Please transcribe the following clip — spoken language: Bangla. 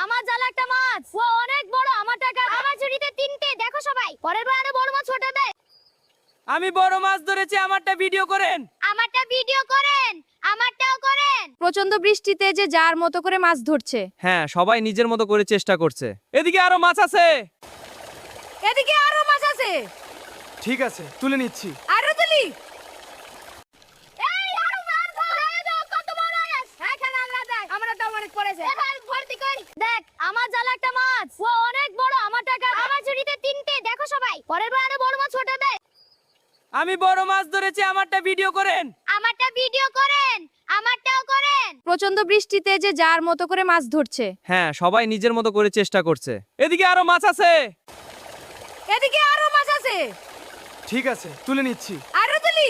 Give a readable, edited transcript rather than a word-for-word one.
আমার জালে একটা মাছ, ও অনেক বড়। আমার টাকা, আমার ঝুড়িতে তিনটে। দেখো সবাই, পরের বার আরো বড় মাছ ছোট দেয়। আমি বড় মাছ ধরেছি, আমারটা ভিডিও করেন। আমারটা ভিডিও করেন, আমারটাও করেন। প্রচন্ড বৃষ্টিতে যে যার মতো করে মাছ ধরছে। হ্যাঁ, সবাই নিজের মতো করে চেষ্টা করছে। এদিকে আরো মাছ আছে। এদিকে আরো মাছ আছে। ঠিক আছে, তুলে নিচ্ছি। আরো তুলি। এই আরো মাছ ধরে দাও, কত বড় মাছ। হ্যাঁ, খেলা আমরা দেখ, আমারটাও অনেক পড়েছে। এবার ভর্তি কর। দেখ, আমার জালে একটা মাছ, ও অনেক বড়। আমার টাকা, আমার ঝুড়িতে তিনটে। দেখো সবাই, পরের বার আরো বড় মাছ ছোট দেয়। আমি বড় মাছ ধরেছি, আমারটা ভিডিও করেন। আমারটা ভিডিও করেন, আমারটাও করেন। প্রচন্ড বৃষ্টিতে যে যার মতো করে মাছ ধরছে। হ্যাঁ, সবাই নিজের মতো করে চেষ্টা করছে। এদিকে আরো মাছ আছে। এদিকে আরো মাছ আছে। ঠিক আছে, তুলে নিচ্ছি। আরো তুলি।